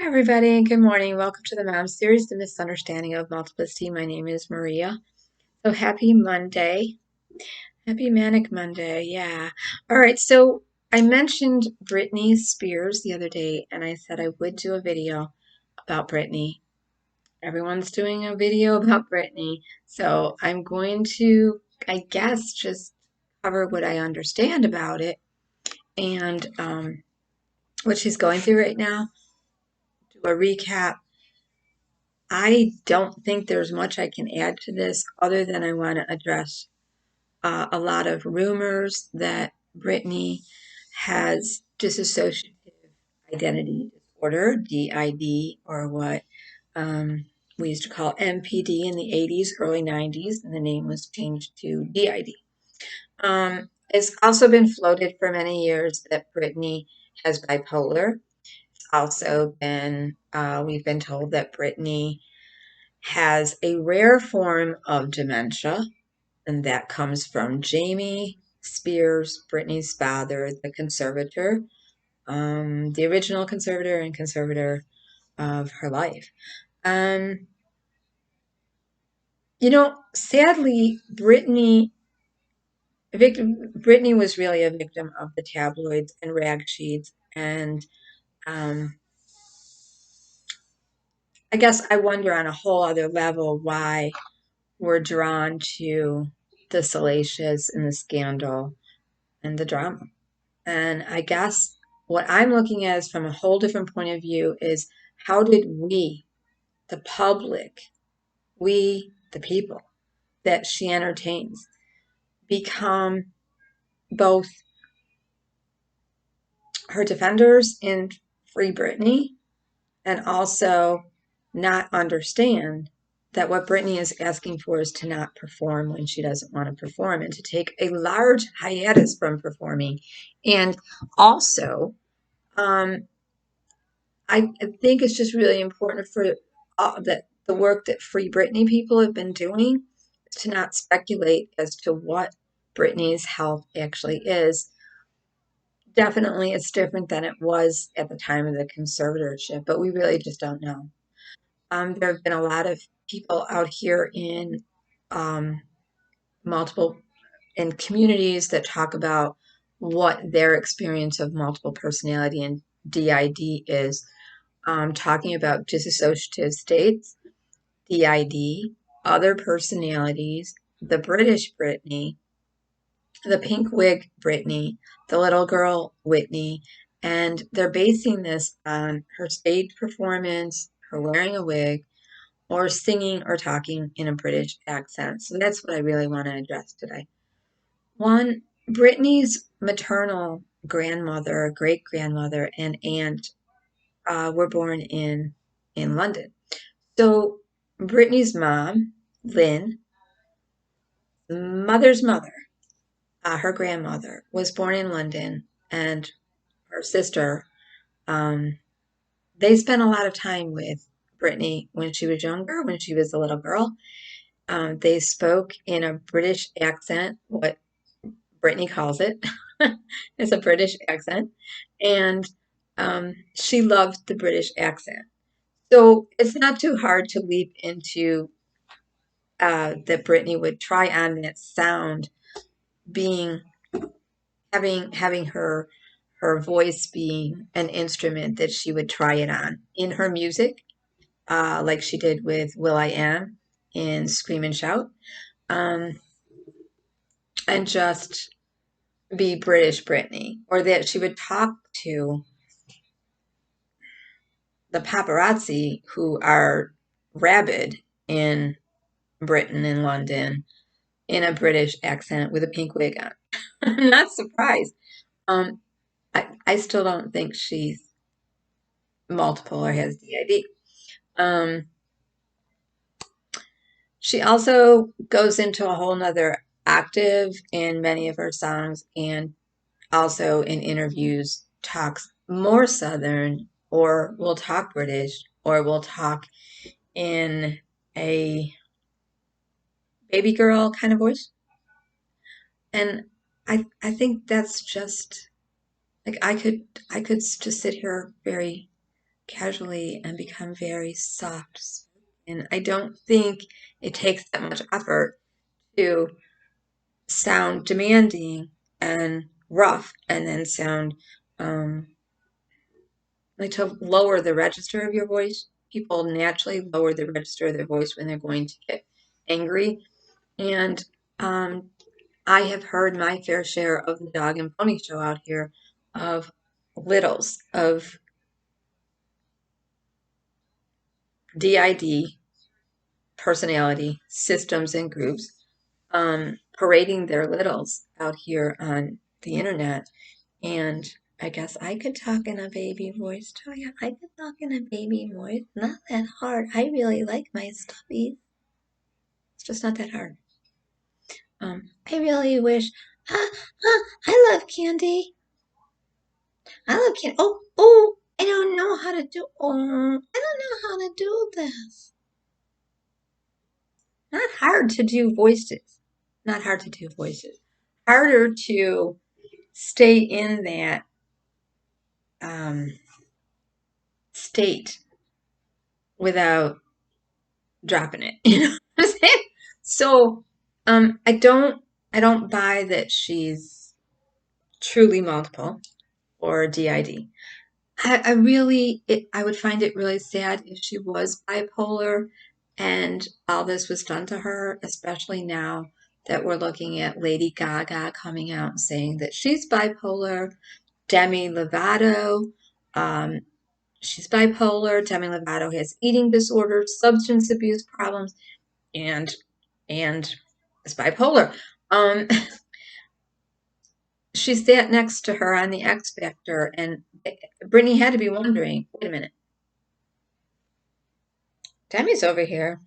Hi, everybody. Good morning. Welcome to the Mom Series, The Misunderstanding of Multiplicity. My name is Maria. So happy Monday. Happy Manic Monday. Yeah. All right. So I mentioned Britney Spears the other day, and I said I would do a video about Britney. Everyone's doing a video about Britney. So I'm going to, I guess, just cover what I understand about it and what she's going through right now. Do a recap. I don't think there's much I can add to this other than I want to address a lot of rumors that Britney has dissociative identity disorder, DID, or what we used to call MPD in the 80s, early 90s, and the name was changed to DID. It's also been floated for many years that Britney has bipolar. It's also been, we've been told that Britney has a rare form of dementia, and that comes from Jamie Spears, Britney's father, the conservator, the original conservator and conservator of her life. Um, Sadly, Britney was really a victim of the tabloids and rag sheets, and um, I guess I wonder on a whole other level why we're drawn to the salacious and the scandal and the drama. And I guess what I'm looking at is from a whole different point of view is how did we, the public, we, the people that she entertains, become both her defenders in Free Britney and also not understand that what Britney is asking for is to not perform when she doesn't want to perform and to take a large hiatus from performing. And also, um, I think it's just really important for the work that Free Britney people have been doing to not speculate as to what Britney's health actually is. Definitely, it's different than it was at the time of the conservatorship, but we really just don't know. There have been a lot of people out here in um, multiple in communities that talk about what their experience of multiple personality and DID is, talking about dissociative states, DID, other personalities, the British Britney, the pink wig Britney, the little girl Whitney, and they're basing this on her stage performance, her wearing a wig, or singing or talking in a British accent. So that's what I really want to address today. One, Britney's maternal grandmother, great grandmother, and aunt were born in London. So Britney's mom, Lynn, mother's mother, her grandmother, was born in London, and her sister, um, they spent a lot of time with Britney when she was younger, when she was a little girl. They spoke in a British accent, what Britney calls it. It's a British accent. And she loved the British accent. So it's not too hard to leap into that Britney would try on that sound, being having her voice being an instrument that she would try it on in her music, like she did with will.i.am in Scream and Shout, um, and just be British Britney, or that she would talk to the paparazzi who are rabid in Britain and London in a British accent with a pink wig on. I'm not surprised. Um, I still don't think she's multiple or has DID. Um, she also goes into a whole nother octave in many of her songs, and also in interviews talks more Southern, or will talk British, or will talk in a baby girl kind of voice. And I think that's just like I could just sit here very casually and become very soft. And I don't think it takes that much effort to sound demanding and rough and then sound like to lower the register of your voice. People naturally lower the register of their voice when they're going to get angry. And um, I have heard my fair share of the dog and pony show out here of littles of DID personality systems and groups parading their littles out here on the internet. And I guess I could talk in a baby voice too. Yeah, I could talk in a baby voice. Not that hard. I really like my stuffies. It's just not that hard. I really wish. I love candy. I love candy. Oh, I don't know how to do. Oh, I don't know how to do this. Not hard to do voices. Not hard to do voices. Harder to stay in that um, state without dropping it. You know what I'm saying? So I don't buy that she's truly multiple or DID. I would find it really sad if she was bipolar and all this was done to her, especially now that we're looking at Lady Gaga coming out and saying that she's bipolar. Demi Lovato, um, she's bipolar. Demi Lovato has eating disorders, substance abuse problems, and and is bipolar. Um, she sat next to her on the X Factor, and Brittany had to be wondering, wait a minute, Demi's over here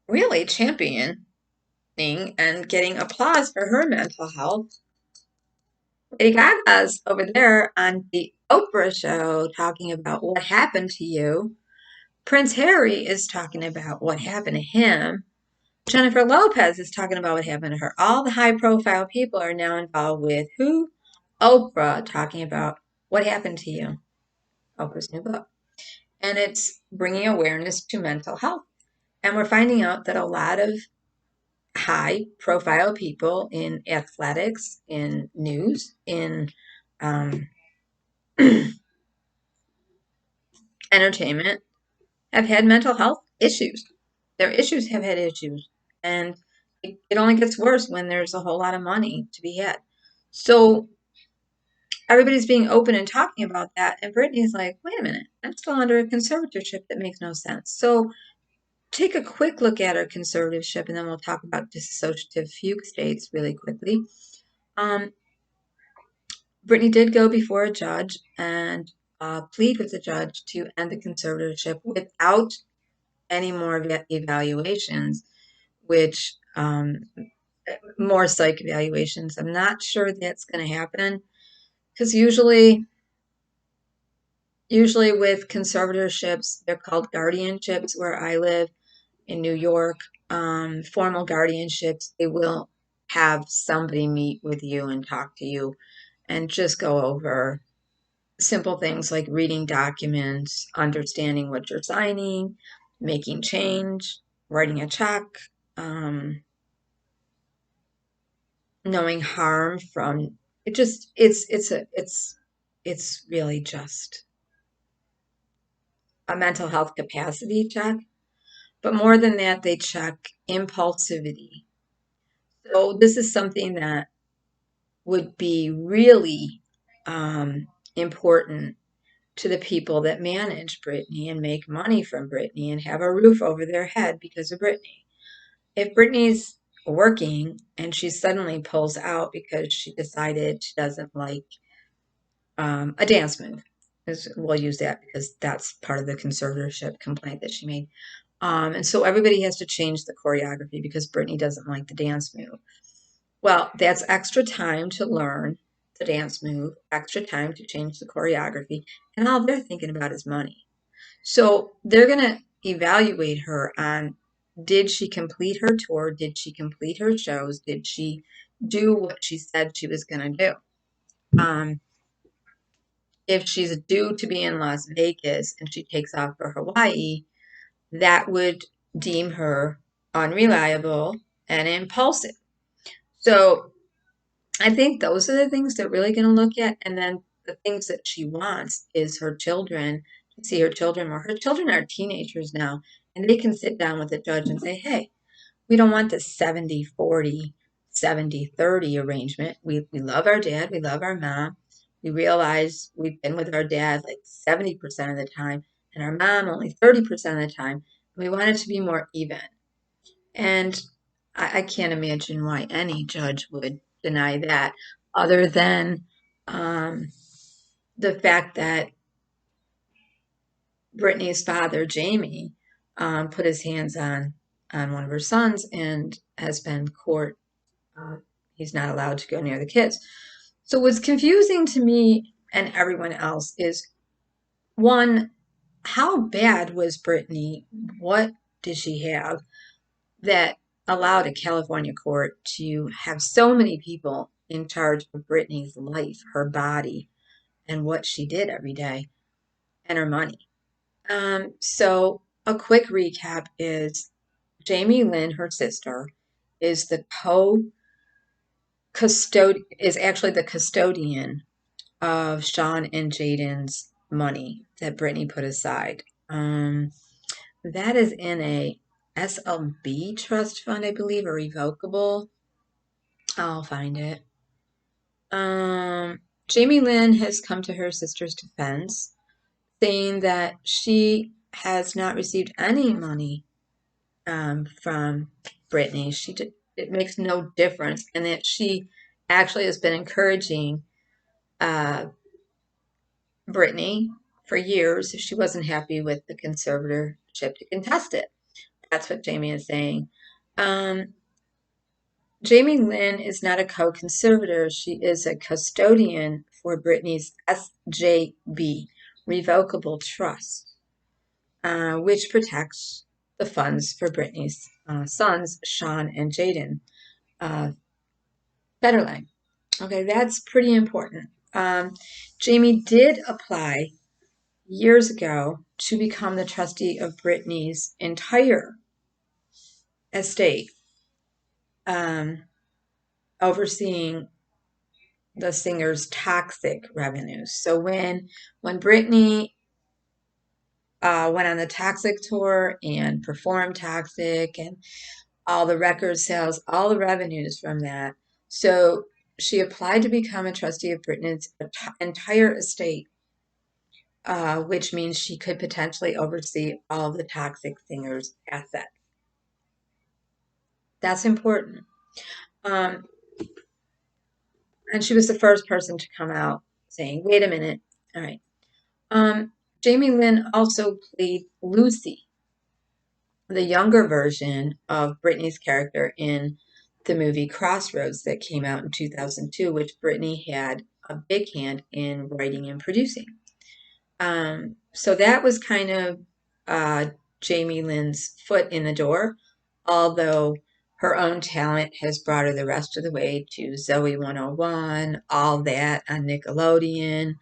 really championing and getting applause for her mental health. Lady Gaga's over there on the Oprah show talking about what happened to you. Prince Harry is talking about what happened to him. Jennifer Lopez is talking about what happened to her. All the high profile people are now involved with who? Oprah talking about what happened to you. Oprah's new book. And it's bringing awareness to mental health. And we're finding out that a lot of high profile people in athletics, in news, in um, entertainment have had mental health issues. Their issues have had issues. And it only gets worse when there's a whole lot of money to be had. So everybody's being open and talking about that. And Brittany's like, wait a minute, I'm still under a conservatorship that makes no sense. So take a quick look at her conservatorship, and then we'll talk about dissociative fugue states really quickly. Um, Brittany did go before a judge and plead with the judge to end the conservatorship without any more evaluations, which more psych evaluations. I'm not sure that's going to happen because usually with conservatorships, they're called guardianships where I live in New York. Formal guardianships, they will have somebody meet with you and talk to you and just go over simple things like reading documents, understanding what you're signing, making change, writing a check, um, knowing harm from it. Just it's really just a mental health capacity check. But more than that, they check impulsivity. So this is something that would be really important to the people that manage Britney and make money from Britney and have a roof over their head because of Britney. If Britney's working and she suddenly pulls out because she decided she doesn't like a dance move, we'll use that because that's part of the conservatorship complaint that she made. And so everybody has to change the choreography because Britney doesn't like the dance move. Well, that's extra time to learn the dance move, extra time to change the choreography, and all they're thinking about is money. So they're going to evaluate her on did she complete her tour? Did she complete her shows? Did she do what she said she was going to do? Um, if she's due to be in Las Vegas and she takes off for Hawaii, that would deem her unreliable and impulsive. So I think those are the things they're really going to look at. And then the things that she wants is her children, to see her children more. Her children are teenagers now, and they can sit down with the judge and say, hey, we don't want the 70-40, 70-30 arrangement. We love our dad, we love our mom. We realize we've been with our dad like 70% of the time, and our mom only 30% of the time. We want it to be more even. And I can't imagine why any judge would deny that, other than um, the fact that Brittany's father, Jamie, put his hands on one of her sons and has been court. He's not allowed to go near the kids. So what's confusing to me and everyone else is, one, how bad was Brittany? What did she have that allowed a California court to have so many people in charge of Brittany's life, her body, and what she did every day, and her money? So a quick recap is Jamie Lynn, her sister, is the is actually the custodian of Sean and Jaden's money that Brittany put aside. That is in a SLB trust fund, I believe, or revocable. I'll find it. Jamie Lynn has come to her sister's defense, saying that she has not received any money from Brittany. It makes no difference, and that she actually has been encouraging uh, Brittany for years if she wasn't happy with the conservatorship to contest it. That's what Jamie is saying. Um, Jamie Lynn is not a co-conservator. She is a custodian for Brittany's SJB, Revocable Trust, which protects the funds for Brittany's sons, Sean and Jaden Federline. Okay, that's pretty important. Jamie did apply years ago to become the trustee of Brittany's entire estate, um, overseeing the singer's toxic revenues. So when Brittany went on the Toxic tour and performed Toxic and all the record sales, all the revenues from that. So she applied to become a trustee of Brittany's entire estate, which means she could potentially oversee all of the Toxic singer's assets. That's important. Um, and she was the first person to come out saying, wait a minute. All right. Jamie Lynn also played Lucy, the younger version of Brittany's character in the movie Crossroads that came out in 2002, which Brittany had a big hand in writing and producing. So that was kind of Jamie Lynn's foot in the door, although her own talent has brought her the rest of the way to Zoe 101, all that on Nickelodeon,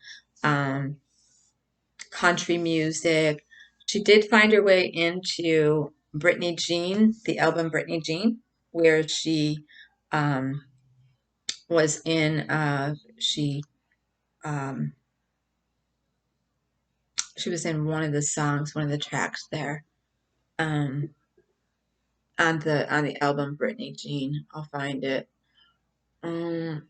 country music. She did find her way into Britney Jean, the album Britney Jean, where um, was um, she was in one of the songs, one of the tracks there. Um, on the album Britney Jean. I'll find it. So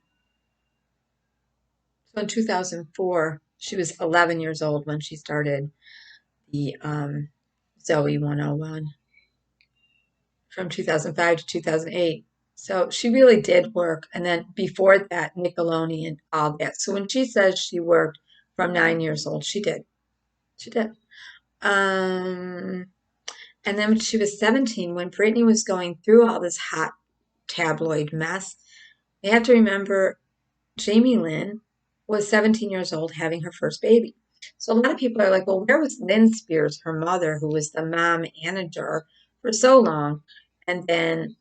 in 2004, she was 11 years old when she started the Zoe 101 from 2005 to 2008. So she really did work. And then before that, Nickelodeon, all that. So when she says she worked from 9 years old, she did. She did. Um, and then when she was 17, when Britney was going through all this hot tabloid mess, you have to remember Jamie Lynn was 17 years old having her first baby. So a lot of people are like, well, where was Lynn Spears, her mother, who was the mom manager for so long, and then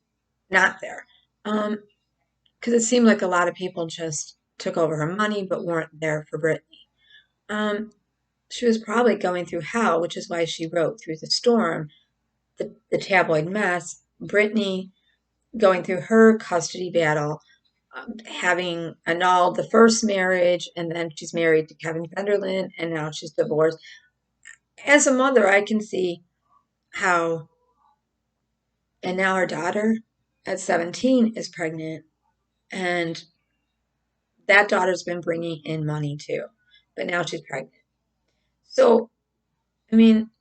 not there? Because it seemed like a lot of people just took over her money but weren't there for Britney. She was probably going through hell, which is why she wrote Through the Storm, the tabloid mess. Brittany going through her custody battle, having annulled the first marriage, and then she's married to Kevin Federline, and now she's divorced. As a mother, I can see how, and now her daughter at 17 is pregnant, and that daughter's been bringing in money too, but now she's pregnant. So, I mean,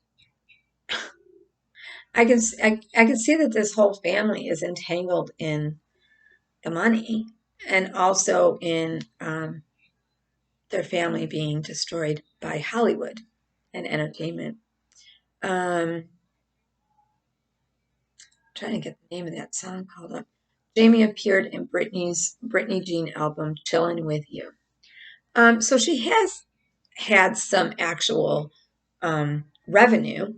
I can see that this whole family is entangled in the money and also in their family being destroyed by Hollywood and entertainment. Um, Trying to get the name of that song called up. Jamie appeared in Britney Jean album "Chillin' with You." So she has had some actual revenue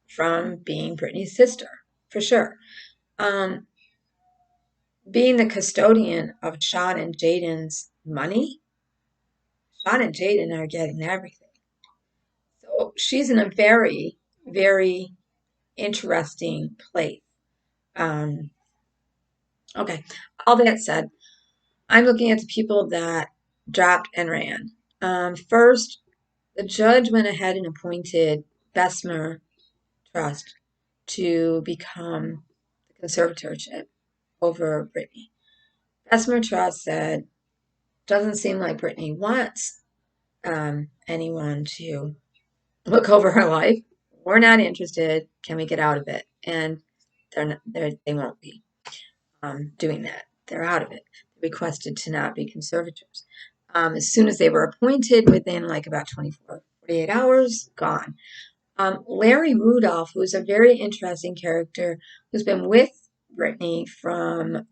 from being Britney's sister, for sure. Um, Being the custodian of Sean and Jaden's money, Sean and Jaden are getting everything. So she's in a very, very interesting place. Um, okay, all that said, I'm looking at the people that dropped and ran. First, the judge went ahead and appointed Bessemer Trust to become the conservatorship over Brittany. Bessemer Trust said, doesn't seem like Brittany wants anyone to look over her life. We're not interested. Can we get out of it? And they won't be doing that. They're out of it. They requested to not be conservators. As soon as they were appointed, within like about 48 hours, gone. Larry Rudolph, who's a very interesting character, who's been with Brittany from,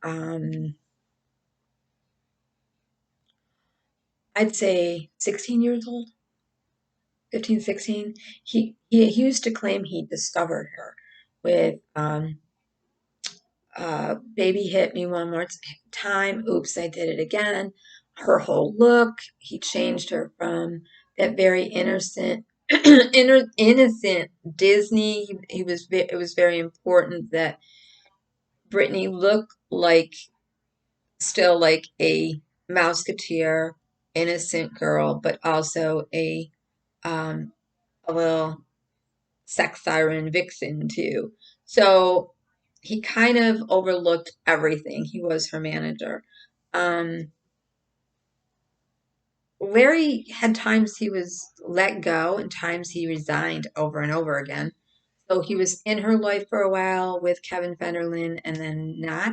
I'd say 16 years old, 15, 16. He used to claim he discovered her with Baby Hit Me One More Time, Oops, I Did It Again. Her whole look, he changed her from that very innocent, innocent Disney. It was very important that Brittany looked like still like a Mouseketeer, innocent girl, but also um, a little sex siren vixen too. So he kind of overlooked everything. He was her manager. Um, Larry had times he was let go and times he resigned over and over again. So he was in her life for a while with Kevin Federline and then not,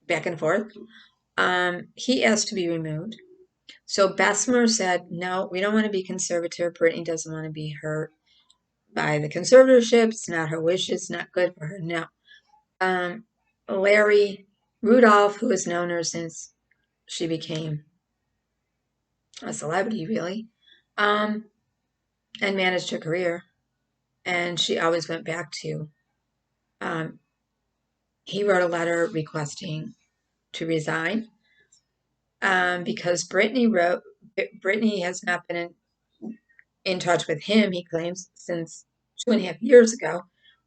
back and forth. He asked to be removed. So Bessemer said, no, we don't want to be conservator. Brittany doesn't want to be hurt by the conservatorship. It's not her wish. It's not good for her. No. Um, Larry Rudolph, who has known her since she became a celebrity, really, and managed her career. And she always went back to, um, he wrote a letter requesting to resign because Brittany has not been in touch with him, he claims, since 2.5 years ago,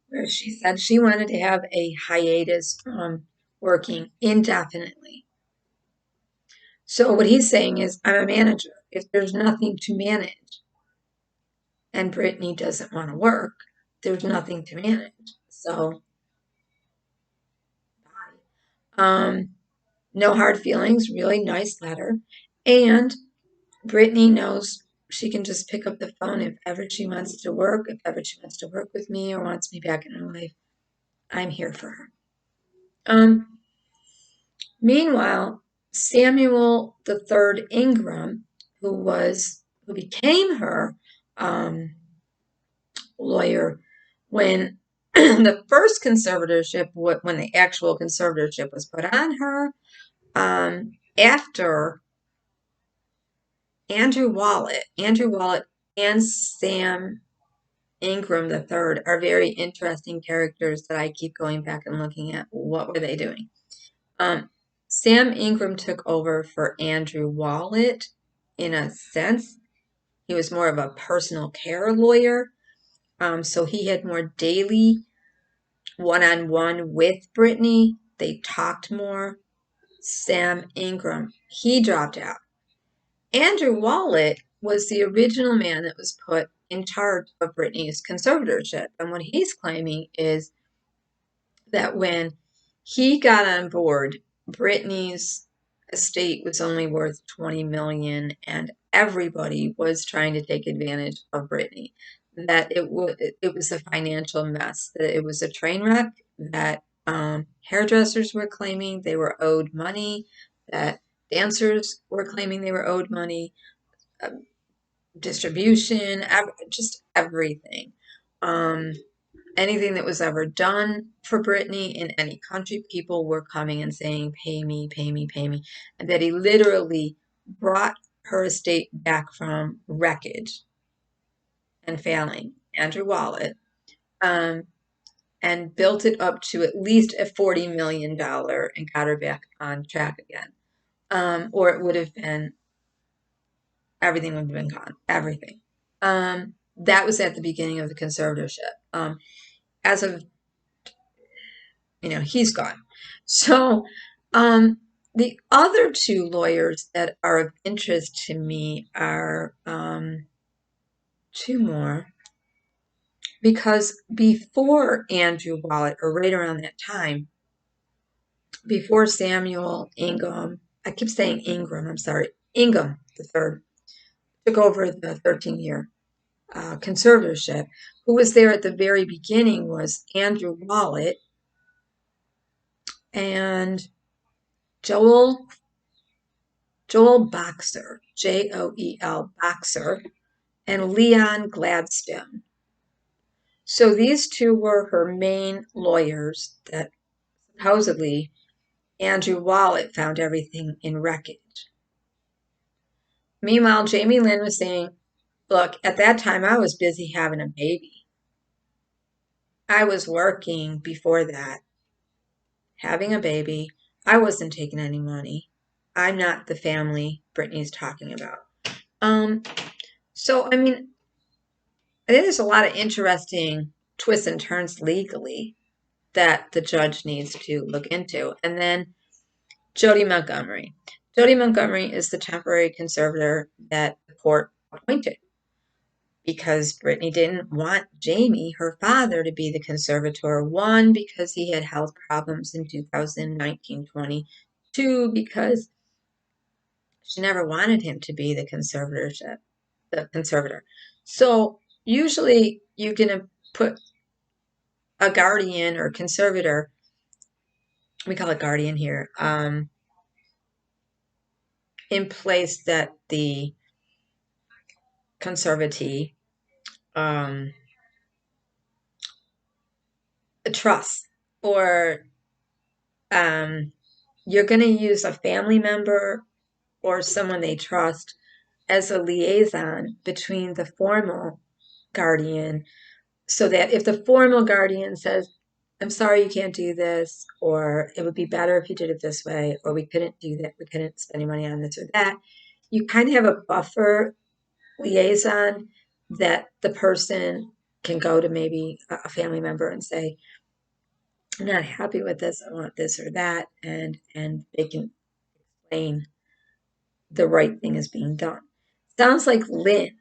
where she said she wanted to have a hiatus from working indefinitely. So what he's saying is, I'm a manager. If there's nothing to manage and Brittany doesn't want to work, there's nothing to manage. So, no hard feelings, really nice letter. And Brittany knows she can just pick up the phone if ever she wants to work, if ever she wants to work with me or wants me back in her life. I'm here for her. Meanwhile, Samuel the Third Ingram, who became her lawyer when the first conservatorship, when the actual conservatorship was put on her, after Andrew Wallet and Sam Ingram the Third are very interesting characters that I keep going back and looking at. What were they doing? Sam Ingram took over for Andrew Wallet in a sense. He was more of a personal care lawyer. So he had more daily one-on-one with Britney. They talked more. Sam Ingram, he dropped out. Andrew Wallet was the original man that was put in charge of Britney's conservatorship. And what he's claiming is that when he got on board, Britney's estate was only worth $20 million, and everybody was trying to take advantage of Britney. That it was a financial mess. That it was a train wreck. That hairdressers were claiming they were owed money. That dancers were claiming they were owed money. Distribution, just everything. Anything that was ever done for Britney in any country, people were coming and saying, pay me, pay me, pay me. And that he literally brought her estate back from wreckage and failing, Andrew Wallet, um, and built it up to at least a $40 million and got her back on track again. Or it would have been, everything would have been gone, everything. That was at the beginning of the conservatorship. As of he's gone. So, the other two lawyers that are of interest to me are two more. Because before Andrew Wallet, or right around that time, before Samuel Ingham, I keep saying Ingram, I'm sorry, Ingham the third, took over the 13-year conservatorship, who was there at the very beginning was Andrew Wallet and Joel Boxer, Joel Boxer, and Leon Gladstone. So these two were her main lawyers that supposedly Andrew Wallet found everything in wreckage. Meanwhile, Jamie Lynn was saying, look, at that time I was busy having a baby. I was working before that, having a baby. I wasn't taking any money. I'm not the family Britney's talking about. So, I mean, I think there's a lot of interesting twists and turns legally that the judge needs to look into. And then Jody Montgomery. Jody Montgomery is the temporary conservator that the court appointed because Britney didn't want Jamie, her father, to be the conservator. One, because he had health problems in 2019-20. Two, because she never wanted him to be the conservator. So usually you can put a guardian or conservator, we call it guardian here, in place that the conservatee trusts, or you're going to use a family member or someone they trust as a liaison between the formal guardian, so that if the formal guardian says, I'm sorry you can't do this, or it would be better if you did it this way, or we couldn't do that, we couldn't spend any money on this or that, you kind of have a buffer liaison that the person can go to maybe a family member and say, I'm not happy with this, I want this or that, and they can explain the right thing is being done. Sounds like Lynn,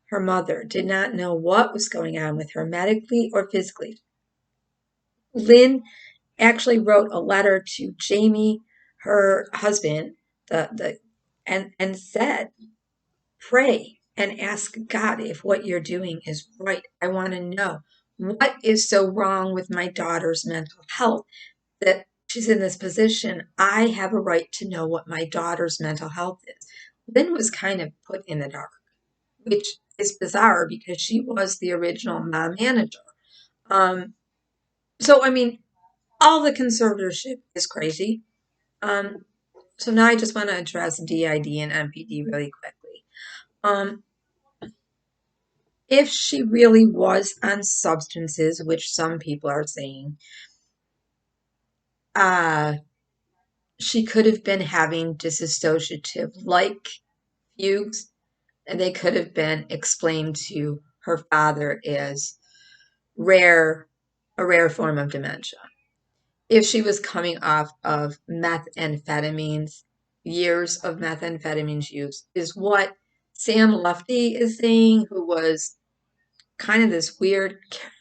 her mother, did not know what was going on with her medically or physically. Lynn actually wrote a letter to Jamie, her husband, and said, pray and ask God if what you're doing is right. I want to know what is so wrong with my daughter's mental health that she's in this position. I have a right to know what my daughter's mental health is. Lynn was kind of put in the dark, which is bizarre because she was the original mom manager. So, I mean, all the conservatorship is crazy. So now I just want to address DID and MPD really quickly. If she really was on substances, which some people are saying, she could have been having dissociative-like fugues and they could have been explained to her father as rare, a rare form of dementia. If she was coming off of methamphetamines, years of methamphetamines use, is what Sam Lufty is saying, who was kind of this weird,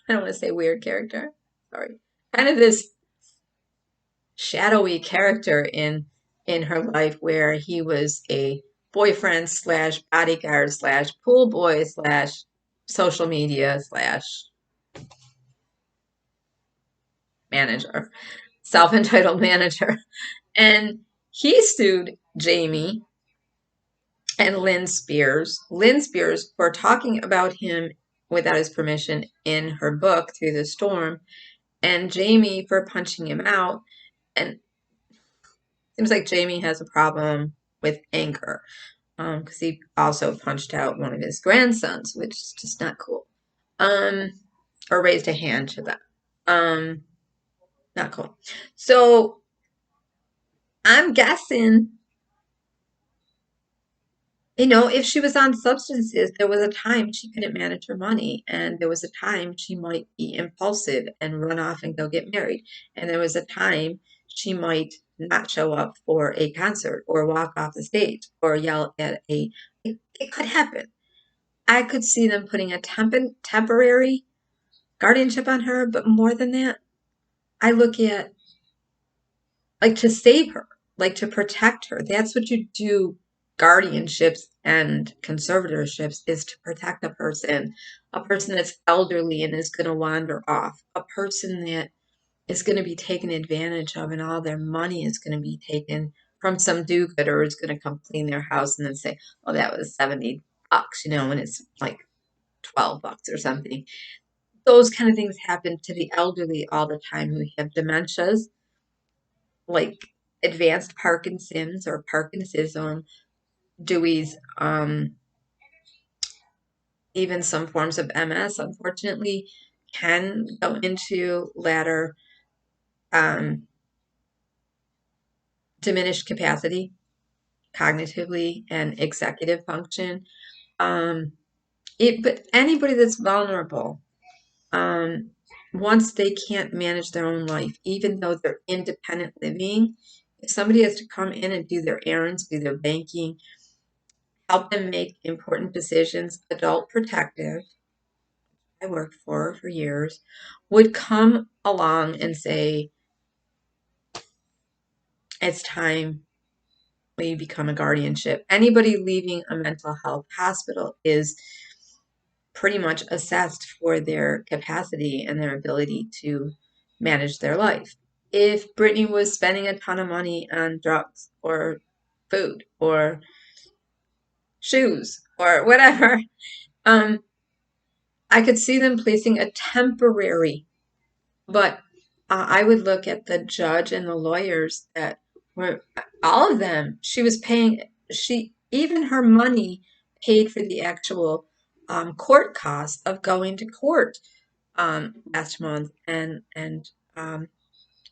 I don't want to say weird character, sorry, kind of this shadowy character in her life, where he was a boyfriend slash bodyguard slash pool boy slash social media slash manager, self-entitled manager. And he sued Jamie and Lynn Spears. Lynn Spears for talking about him without his permission in her book, Through the Storm, and Jamie for punching him out. And it seems like Jamie has a problem with anger, because he also punched out one of his grandsons, which is just not cool. Or raised a hand to them. Not cool. So I'm guessing, if she was on substances, there was a time she couldn't manage her money, and there was a time she might be impulsive and run off and go get married, and there was a time she might not show up for a concert or walk off the stage or yell at it could happen. I could see them putting a temporary guardianship on her, but more than that, I look at, like, to save her, like to protect her. That's what you do. Guardianships and conservatorships is to protect a person that's elderly and is going to wander off, a person that is going to be taken advantage of, and all their money is going to be taken from some do-gooder who's going to come clean their house and then say, "Oh, that was $70," when it's like $12 or something. Those kind of things happen to the elderly all the time who have dementias, like advanced Parkinson's or Parkinsonism, Dewey's, even some forms of MS, unfortunately, can go into latter um, diminished capacity, cognitively and executive function. Um, but anybody that's vulnerable, um, once they can't manage their own life, even though they're independent living, if somebody has to come in and do their errands, do their banking, help them make important decisions, adult protective, I worked for years, would come along and say, it's time we become a guardianship. Anybody leaving a mental health hospital is pretty much assessed for their capacity and their ability to manage their life. If Brittany was spending a ton of money on drugs or food or shoes or whatever, I could see them placing a temporary, but I would look at the judge and the lawyers that were, all of them, she was paying, even her money paid for the actual court costs of going to court last month and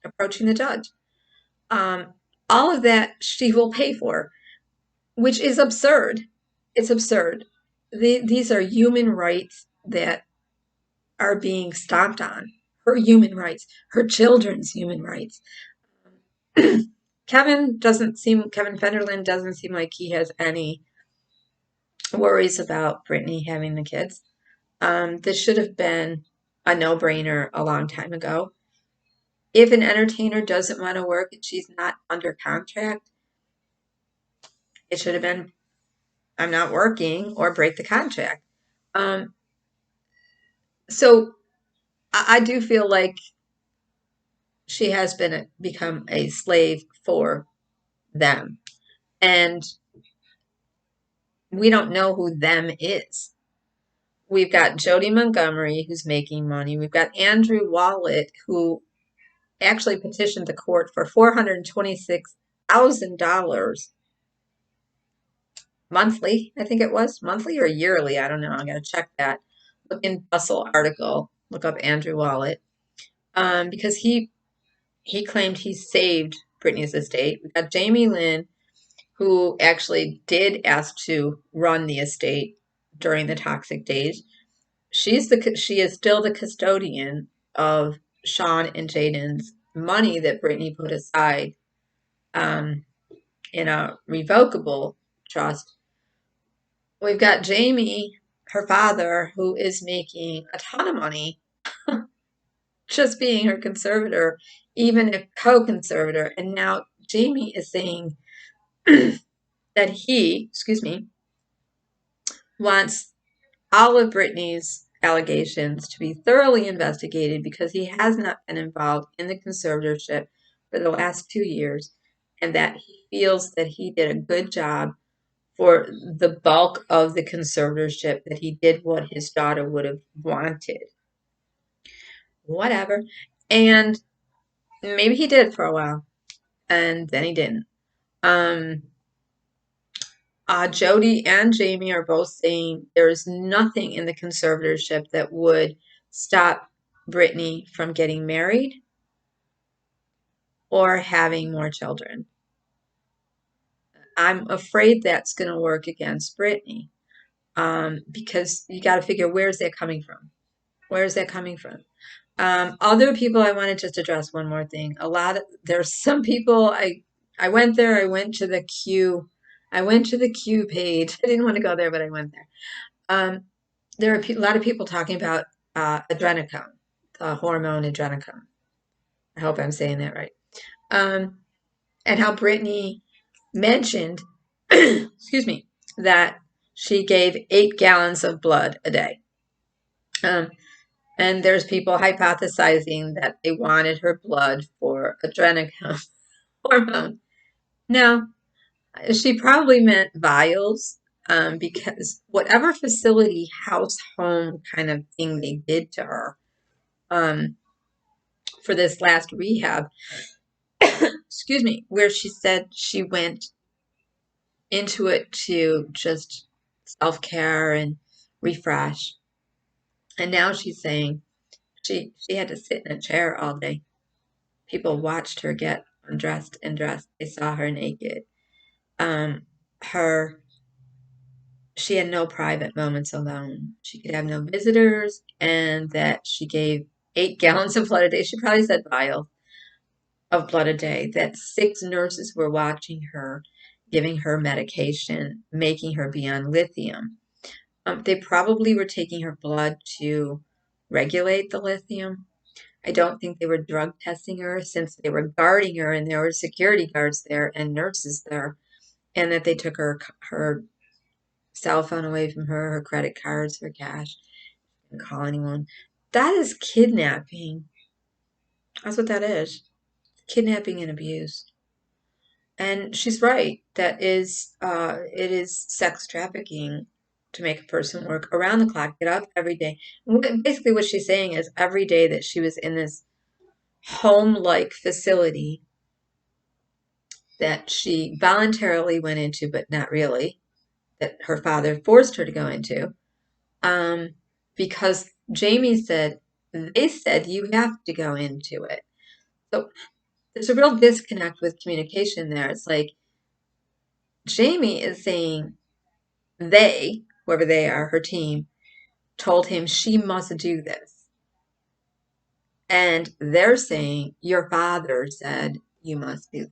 approaching the judge. Um, all of that she will pay for, which is absurd. It's absurd. These are human rights that are being stomped on. Her human rights, her children's human rights. Kevin Federline doesn't seem like he has any worries about Brittany having the kids. This should have been a no-brainer a long time ago. If an entertainer doesn't want to work and she's not under contract, it should have been, I'm not working, or break the contract. Um, so I do feel like she has become a slave for them. And we don't know who them is. We've got Jody Montgomery, who's making money. We've got Andrew Wallet, who actually petitioned the court for $426,000 monthly. I think it was monthly or yearly. I don't know. I got to check that. Look in Bustle article. Look up Andrew Wallet, because he claimed he saved Britney's estate. We've got Jamie Lynn, who actually did ask to run the estate during the toxic days. She is still the custodian of Sean and Jaden's money that Brittany put aside um, in a revocable trust. We've got Jamie, her father, who is making a ton of money just being her conservator, even a co-conservator. And now Jamie is saying that he, excuse me, wants all of Brittany's allegations to be thoroughly investigated because he has not been involved in the conservatorship for the last 2 years, and that he feels that he did a good job for the bulk of the conservatorship, that he did what his daughter would have wanted. Whatever. And maybe he did for a while, and then he didn't. Jody and Jamie are both saying there is nothing in the conservatorship that would stop Brittany from getting married or having more children. I'm afraid that's going to work against Brittany because you got to figure, where's that coming from? Where's that coming from? Other people, I want to just address one more thing. There's some people, I went there, I went to the Q page. I didn't want to go there, but I went there. There are a lot of people talking about adrenochrome, the hormone adrenochrome. I hope I'm saying that right. And how Brittany mentioned, excuse me, that she gave 8 gallons of blood a day. And there's people hypothesizing that they wanted her blood for adrenochrome hormone. Now, she probably meant vials, because whatever facility, house, home kind of thing they did to her for this last rehab, excuse me, where she said she went into it to just self-care and refresh. And now she's saying she had to sit in a chair all day. People watched her get undressed and dressed. They saw her naked. Her She had no private moments alone. She could have no visitors, and that she gave 8 gallons of blood a day. She probably said vials of blood a day. That 6 nurses were watching her, giving her medication, making her be on lithium. They probably were taking her blood to regulate the lithium. I don't think they were drug testing her, since they were guarding her and there were security guards there and nurses there, and that they took her cell phone away from her, her credit cards, her cash, and call anyone. That is kidnapping. That's what that is. Kidnapping and abuse. And she's right. It is sex trafficking to make a person work around the clock, get up every day. Basically, what she's saying is every day that she was in this home-like facility that she voluntarily went into, but not really, that her father forced her to go into, because they said you have to go into it. So there's a real disconnect with communication there. It's like Jamie is saying whoever they are, her team, told him she must do this. And they're saying your father said you must do this.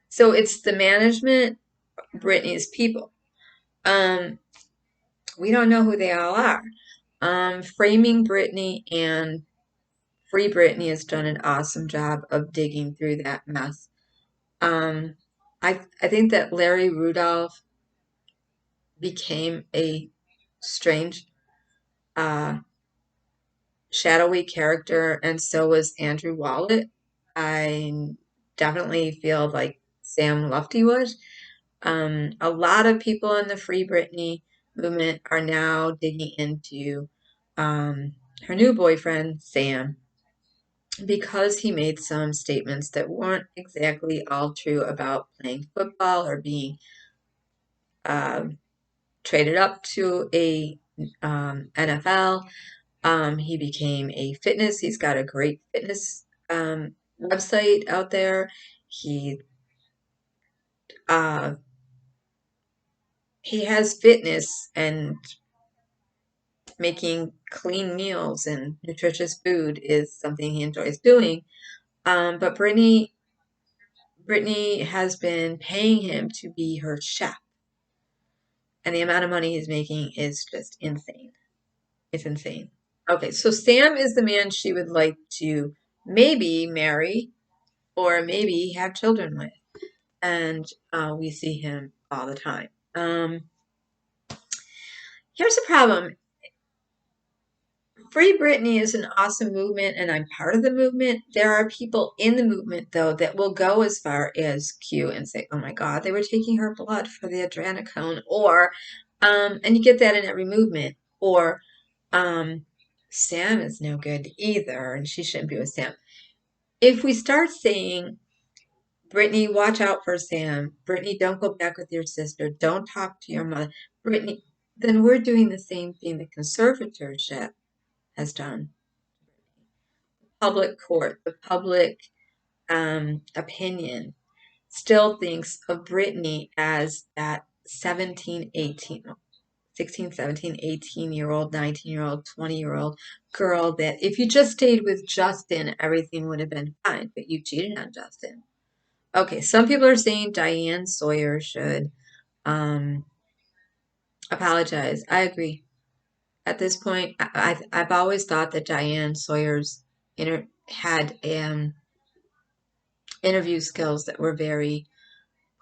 So it's the management, Brittany's people. We don't know who they all are. Framing Brittany and Free Britney has done an awesome job of digging through that mess. Um, I think that Larry Rudolph became a strange, uh, shadowy character, and so was Andrew Wallet. I definitely feel like Sam Lufty was. A lot of in the Free Britney movement are now digging into her new boyfriend, Sam, because he made some statements that weren't exactly all true about playing football or being uh, traded up to a NFL. He became he's got a great fitness website out there. He uh, he has fitness and making clean meals and nutritious food is something he enjoys doing. But Brittany has been paying him to be her chef, and the amount of money he's making is just insane. It's insane. Okay, so Sam is the man she would like to maybe marry or maybe have children with, and we see him all the time. Here's the problem. Free Britney is an awesome movement, and I'm part of the movement. There are people in the movement, though, that will go as far as Q and say, "Oh my God, they were taking her blood for the adrenochrome," or, and you get that in every movement, or, um, Sam is no good either, and she shouldn't be with Sam. If we start saying, "Brittany, watch out for Sam. Brittany, don't go back with your sister. Don't talk to your mother. Brittany," then we're doing the same thing the conservatorship has done. Public court, the public opinion still thinks of Brittany as that 17, 18, 16, 17, 18-year-old, 19-year-old, 20-year-old girl that if you just stayed with Justin, everything would have been fine, but you cheated on Justin. Okay, some people are saying Diane Sawyer should um, apologize. I agree. At this point, I've always thought that Diane Sawyer's had interview skills that were very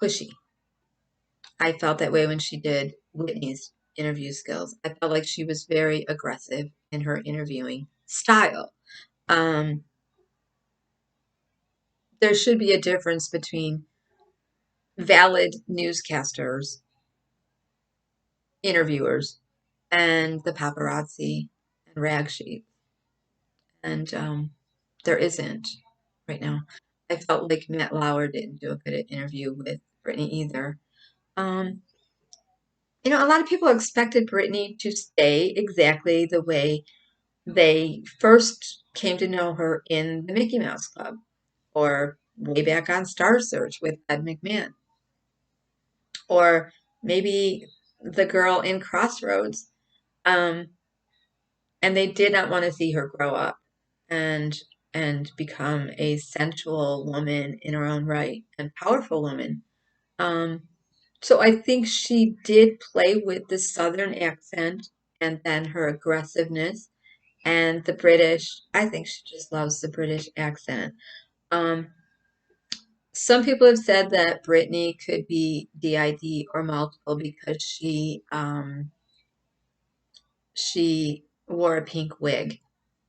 pushy. I felt that way when she did Whitney's interview skills. I felt like she was very aggressive in her interviewing style. Um, there should be a difference between valid newscasters, interviewers, and the paparazzi and rag sheet. And there isn't right now. I felt like Matt Lauer didn't do a good interview with Brittany either. Um, a lot of people expected Brittany to stay exactly the way they first came to know her in the Mickey Mouse Club or way back on Star Search with Ed McMahon, or maybe the girl in Crossroads. Um, and they did not want to see her grow up and become a sensual woman in her own right and powerful woman. Um, so I think she did play with the Southern accent and then her aggressiveness and the British. I think she just loves the British accent. Um, some people have said that Britney could be DID or multiple because she wore a pink wig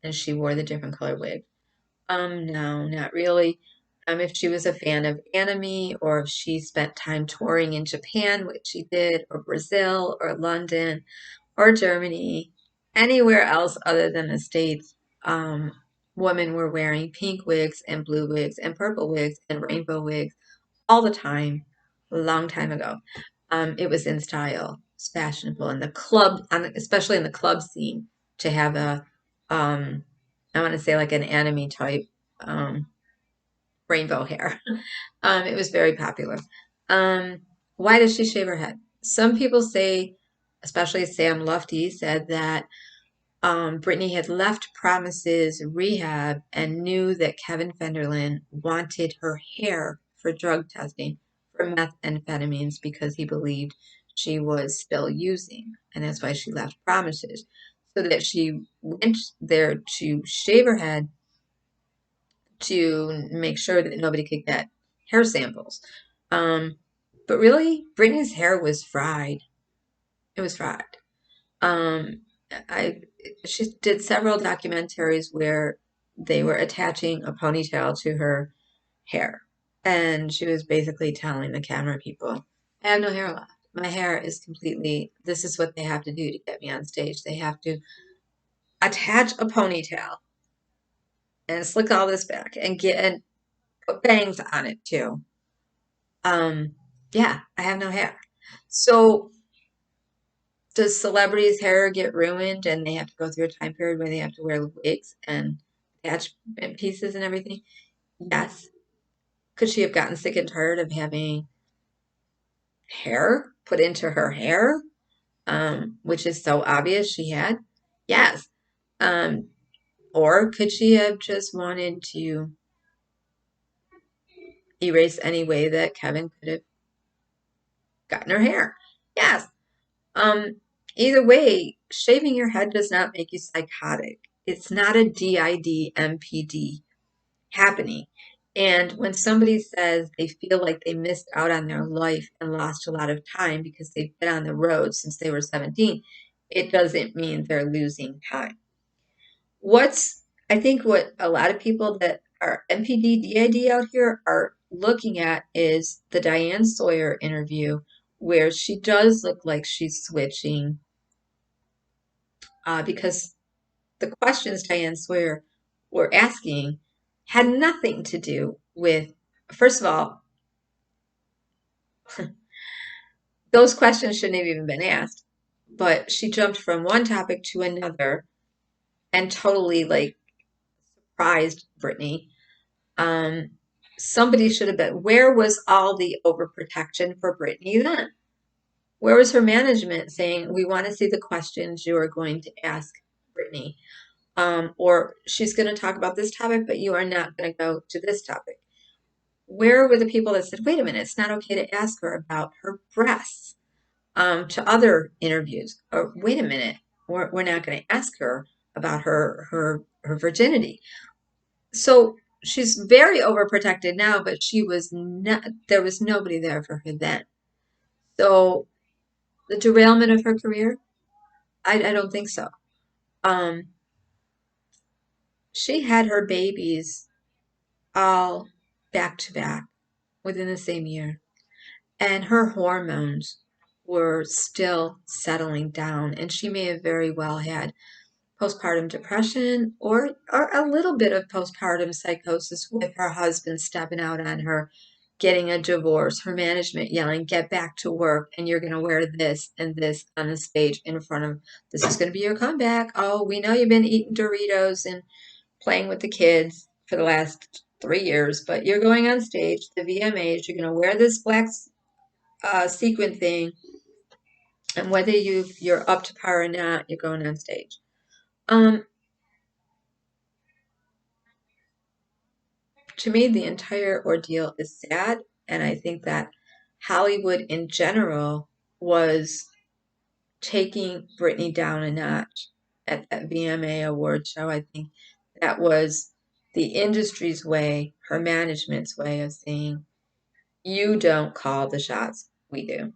and she wore the different color wig. No, not really. If she was a fan of anime or if she spent time touring in Japan, which she did, or Brazil or London or Germany, anywhere else other than the States, um, women were wearing pink wigs and blue wigs and purple wigs and rainbow wigs all the time, a long time ago. It was in style, it's fashionable in the club, especially in the club scene, to have um, I want to say like an anime type um, rainbow hair. It was very popular. Um, why does she shave her head? Some people say, especially Sam Lufty, said that Brittany had left Promises rehab and knew that Kevin Fenderlin wanted her hair for drug testing for methamphetamines because he believed she was still using. And that's why she left Promises. So that she went there to shave her head to make sure that nobody could get hair samples. Um, but really, Brittany's hair was fried. It was fried. Um, I she did several documentaries where they were attaching a ponytail to her hair, and she was basically telling the camera people, "I have no hair left. My hair is completely. This is what they have to do to get me on stage. They have to attach a ponytail and slick all this back and put bangs on it too. Um, yeah, I have no hair. So does celebrities' hair get ruined and they have to go through a time period where they have to wear wigs and attachment pieces and everything? Yes. Could she have gotten sick and tired of having hair put into her hair, which is so obvious she had? Yes. Um, or could she have just wanted to erase any way that Kevin could have gotten her hair? Yes. Um, Either way, shaving your head does not make you psychotic. It's not a DID MPD happening. And when somebody says they feel like they missed out on their life and lost a lot of time because they've been on the road since they were 17, it doesn't mean they're losing time. I think what a lot of people that are MPD, DID out here are looking at is the Diane Sawyer interview where she does look like she's switching because the questions Diane Sawyer were asking had nothing to do with, first of all, those questions shouldn't have even been asked, but she jumped from one topic to another and totally like surprised Brittany. Um, Somebody should have been, where was all the overprotection for Brittany then? Where was her management saying, we want to see the questions you are going to ask Brittany? Or she's going to talk about this topic, but you are not going to go to this topic. Where were the people that said, wait a minute, it's not okay to ask her about her breasts to other interviews? Or wait a minute, we're not going to ask her about her virginity. So she's very overprotected now, but she was not, there was nobody there for her then. So the derailment of her career, I don't think so. Um, she had her babies all back to back within the same year. And her hormones were still settling down, and she may have very well had postpartum depression or a little bit of postpartum psychosis with her husband stepping out on her, getting a divorce, her management yelling, get back to work, and you're going to wear this and this on the stage in front of, this is going to be your comeback. Oh, we know you've been eating Doritos and playing with the kids for the last 3 years, but you're going on stage, the VMAs, you're going to wear this black sequin thing, and whether you're up to par or not, you're going on stage. Um, to me, the entire ordeal is sad, and I think that Hollywood in general was taking Britney down a notch at that VMA award show. I think that was the industry's way, her management's way of saying, you don't call the shots, we do.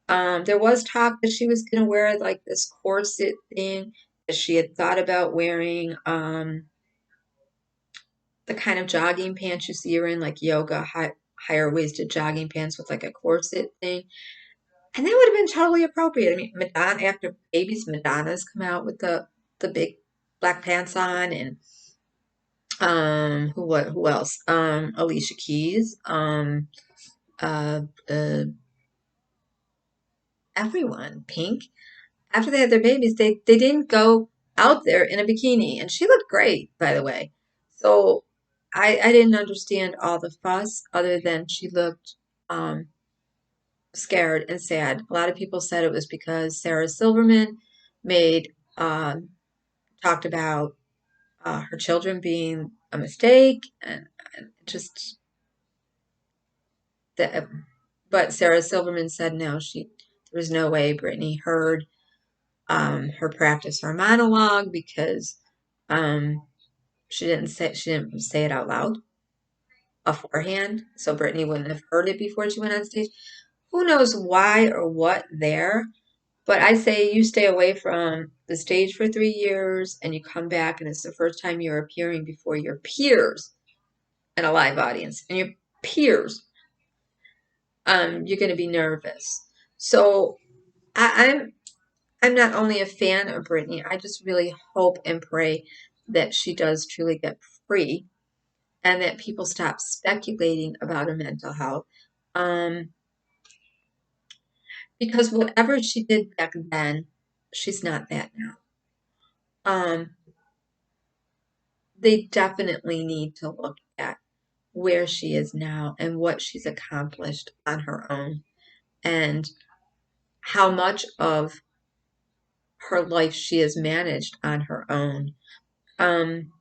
There was talk that she was going to wear like this corset thing that she had thought about wearing, the kind of jogging pants you see her in, like yoga, higher waisted jogging pants with like a corset thing. And that would have been totally appropriate. I mean, Madonna, after babies, Madonna's come out with the big black pants on, and who else? Alicia Keys, uh, uh, everyone, Pink. After they had their babies, they didn't go out there in a bikini, and she looked great, by the way. So I didn't understand all the fuss, other than she looked scared and sad. A lot of people said it was because Sarah Silverman made talked about her children being a mistake, and just that. But Sarah Silverman said no, there was no way Brittany heard her practice her monologue because um, she didn't say it out loud beforehand, so Brittany wouldn't have heard it before she went on stage. Who knows why or what there? But I say you stay away from the stage for 3 years and you come back and it's the first time you're appearing before your peers in a live audience and your peers, you're going to be nervous. So I'm not only a fan of Britney, I just really hope and pray that she does truly get free and that people stop speculating about her mental health. Um, because whatever she did back then, she's not that now. Um, they definitely need to look at where she is now and what she's accomplished on her own and how much of her life she has managed on her own. Um,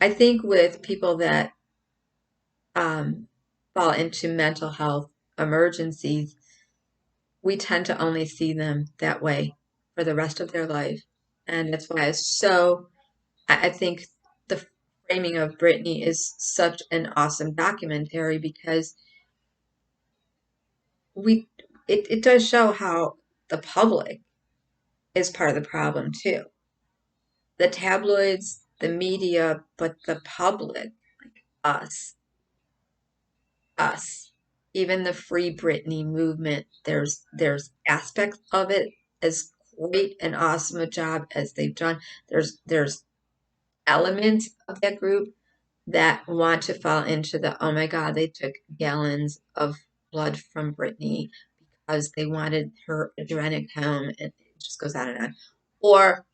I think with people that um, fall into mental health emergencies, we tend to only see them that way for the rest of their life. And that's why I think the framing of Britney is such an awesome documentary because we it does show how the public is part of the problem too. The tabloids, the media, but the public, like us, even the Free Britney movement, there's aspects of it as great and awesome a job as they've done. There's elements of that group that want to fall into the, oh my God, they took gallons of blood from Britney because they wanted her adrenochrome, and it just goes on and on. Or,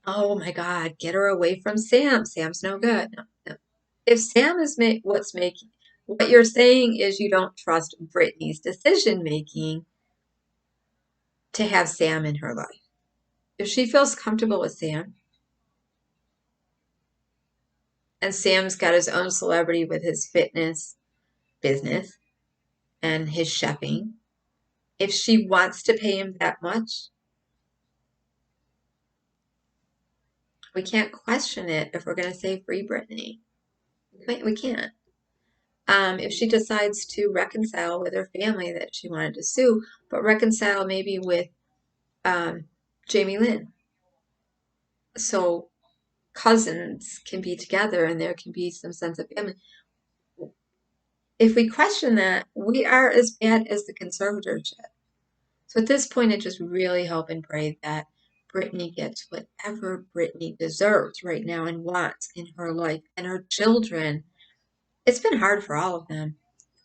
oh my God, get her away from Sam. Sam's no good. No, no. If Sam is what's making, what you're saying is you don't trust Britney's decision making to have Sam in her life. If she feels comfortable with Sam, and Sam's got his own celebrity with his fitness business and his chefing, if she wants to pay him that much, we can't question it if we're going to say free Britney. We can't. If she decides to reconcile with her family that she wanted to sue, but reconcile maybe with um, Jamie Lynn. So cousins can be together and there can be some sense of family. If we question that, we are as bad as the conservatorship. So at this point, I just really hope and pray that Britney gets whatever Britney deserves right now and wants in her life and her children. It's been hard for all of them.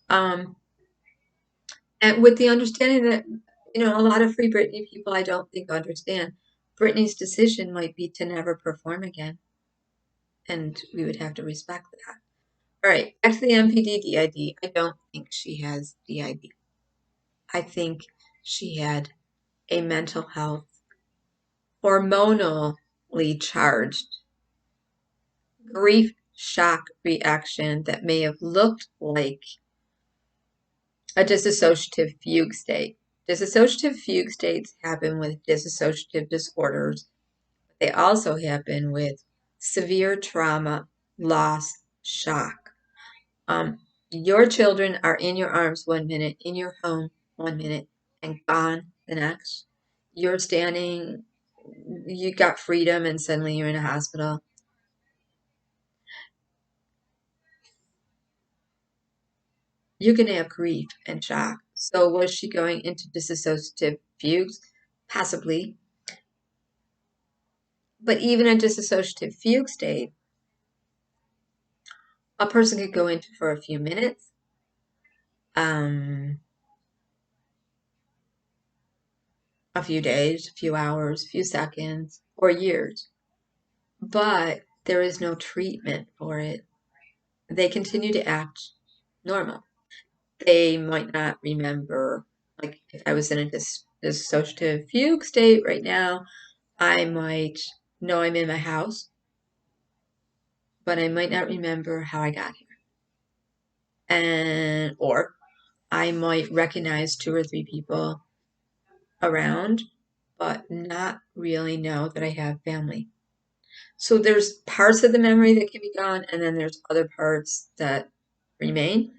Um, and with the understanding that, a lot of Free Britney people I don't think understand. Britney's decision might be to never perform again. And we would have to respect that. All right, back to the MPD DID. I don't think she has DID. I think she had a mental health, hormonally charged grief shock reaction that may have looked like a dissociative fugue state. Dissociative fugue states happen with dissociative disorders. They also happen with severe trauma, loss, shock. Your children are in your arms 1 minute, in your home 1 minute, and gone the next. You're standing, you got freedom, and suddenly you're in a hospital. You're going to have grief and shock. So was she going into dissociative fugues? Possibly. But even a dissociative fugue state, a person could go into for a few minutes, a few days, a few hours, a few seconds, or years. But there is no treatment for it. They continue to act normal. They might not remember, like if I was in a dissociative fugue state right now, I might know I'm in my house, but I might not remember how I got here. Or I might recognize 2 or 3 people around, but not really know that I have family. So there's parts of the memory that can be gone, and then there's other parts that remain,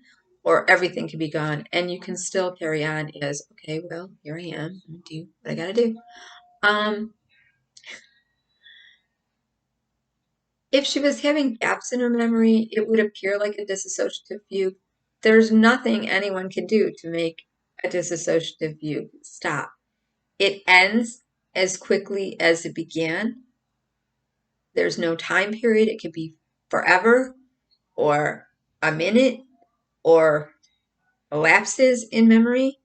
or everything can be gone, and you can still carry on as, okay, well, here I am, I'm gonna do what I gotta do. If she was having gaps in her memory, it would appear like a dissociative fugue. There's nothing anyone can do to make a dissociative fugue stop. It ends as quickly as it began. There's no time period. It could be forever or a minute or lapses in memory,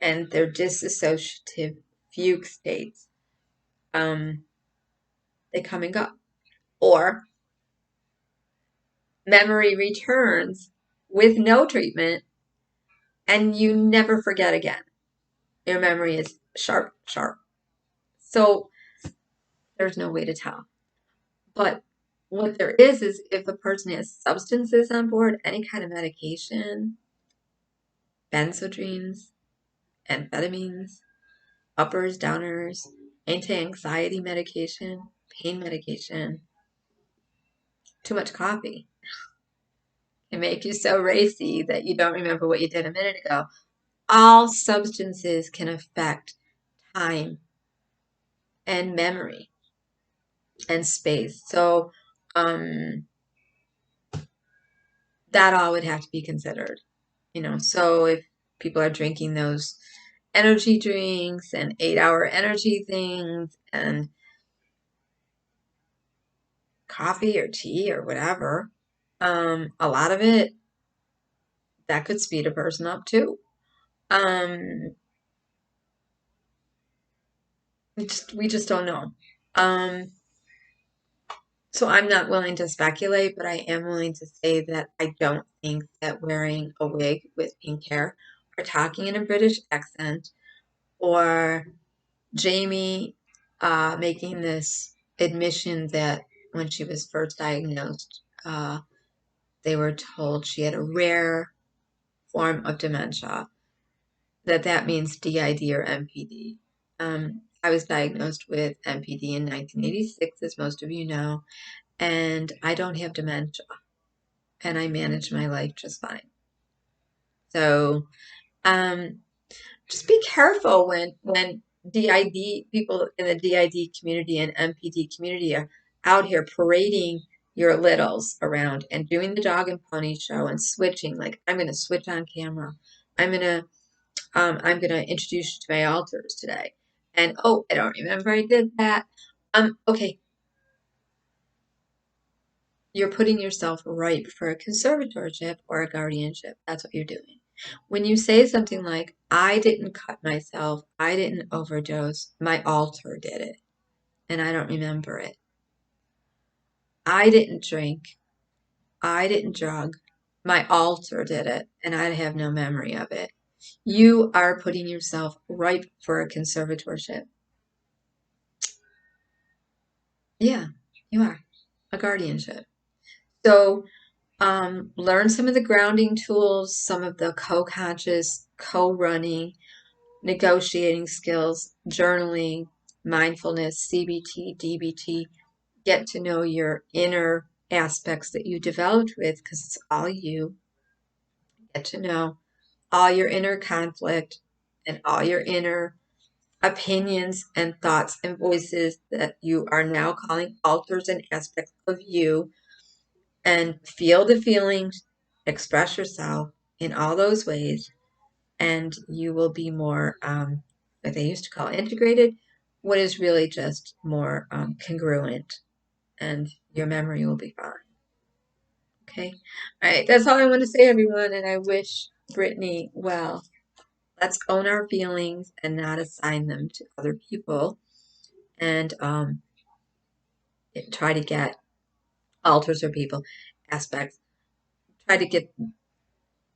and they're dissociative fugue states. They come and go. Or memory returns with no treatment, and you never forget again. Your memory is sharp, sharp. So there's no way to tell. But what there is if a person has substances on board, any kind of medication, benzodrines, amphetamines, uppers, downers, anti-anxiety medication, pain medication, too much coffee can make you so racy that you don't remember what you did a minute ago. All substances can affect time and memory and space. So that all would have to be considered. So if people are drinking those energy drinks and 8-hour energy things and coffee or tea or whatever, a lot of it that could speed a person up too. Um, we just don't know. Um, so I'm not willing to speculate, but I am willing to say that I don't think that wearing a wig with pink hair or talking in a British accent or Jamie making this admission that when she was first diagnosed, they were told she had a rare form of dementia, that means DID or MPD. I was diagnosed with MPD in 1986, as most of you know, and I don't have dementia, and I manage my life just fine. So, um, just be careful when DID people in the DID community and MPD community are out here parading your littles around and doing the dog and pony show and switching. Like, I'm going to switch on camera. I'm gonna introduce you to my alters today. And oh, I don't remember I did that. Okay, you're putting yourself ripe for a conservatorship or a guardianship. That's what you're doing. When you say something like, I didn't cut myself, I didn't overdose, my alter did it, and I don't remember it. I didn't drink, I didn't drug, my alter did it, and I have no memory of it. You are putting yourself ripe for a conservatorship. Yeah, you are. A guardianship. So learn some of the grounding tools, some of the co-conscious, co-running, negotiating skills, journaling, mindfulness, CBT, DBT. Get to know your inner aspects that you developed with, because it's all you. Get to know all your inner conflict and all your inner opinions and thoughts and voices that you are now calling alters and aspects of you, and feel the feelings, express yourself in all those ways, and you will be more, what they used to call integrated, what is really just more congruent, and your memory will be fine. Okay? All right, that's all I want to say, everyone, and I wish Brittany well. Let's own our feelings and not assign them to other people, and try to get alters or people aspects. Try to get,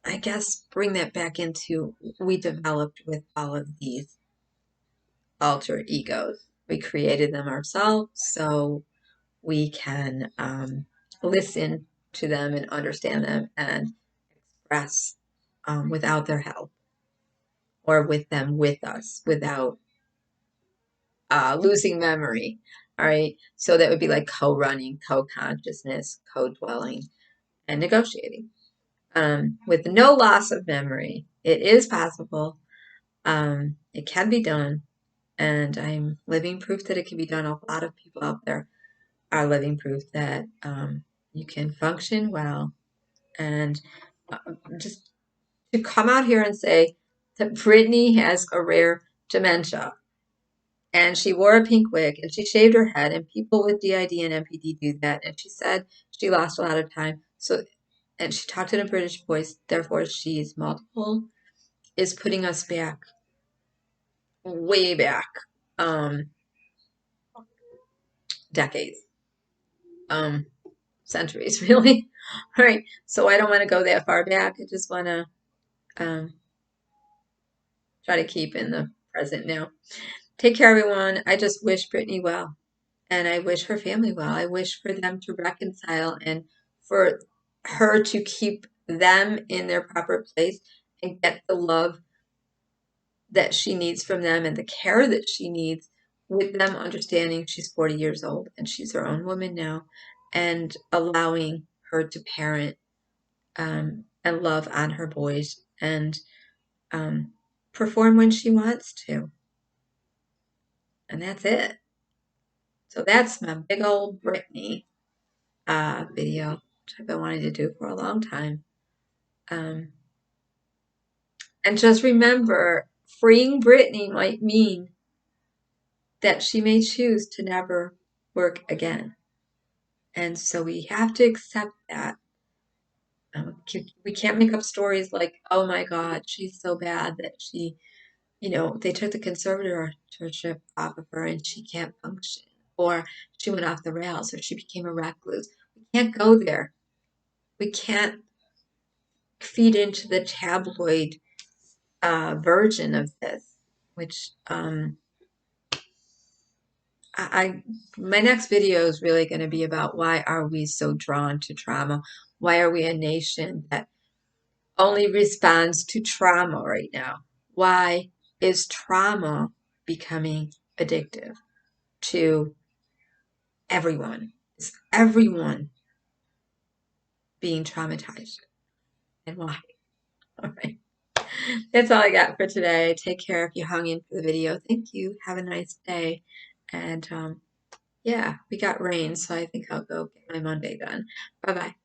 I guess, bring that back into we developed with all of these alter egos. We created them ourselves, so we can listen to them and understand them and express without their help, or with them with us without losing memory. All right, so that would be like co-running, co-consciousness, co-dwelling, and negotiating. With no loss of memory, it is possible. It can be done, and I'm living proof that it can be done. A lot of people out there are living proof that you can function well, and uh, just to come out here and say that Brittany has a rare dementia and she wore a pink wig and she shaved her head, and people with DID and MPD do that, and she said she lost a lot of time, so, and she talked in a British voice, therefore she's multiple, is putting us back, way back, um, decades. Um, centuries, really. All right, so I don't want to go that far back. I just want to um, try to keep in the present now. Take care, everyone. I just wish Brittany well, and I wish her family well. I wish for them to reconcile and for her to keep them in their proper place and get the love that she needs from them and the care that she needs, with them understanding she's 40 years old and she's her own woman now, and allowing her to parent and love on her boys and perform when she wants to. And that's it. So that's my big old Brittany video, which I've been wanting to do for a long time. And just remember, freeing Brittany might mean that she may choose to never work again. And so we have to accept that. We can't make up stories like, oh my God, she's so bad that she, they took the conservatorship off of her and she can't function, or she went off the rails, or she became a recluse. We can't go there. We can't feed into the tabloid version of this, which my next video is really going to be about why are we so drawn to trauma? Why are we a nation that only responds to trauma right now? Why is trauma becoming addictive to everyone? Is everyone being traumatized? And why? All right. That's all I got for today. Take care if you hung in for the video. Thank you. Have a nice day. And yeah, we got rain, so I think I'll go get my Monday done. Bye-bye.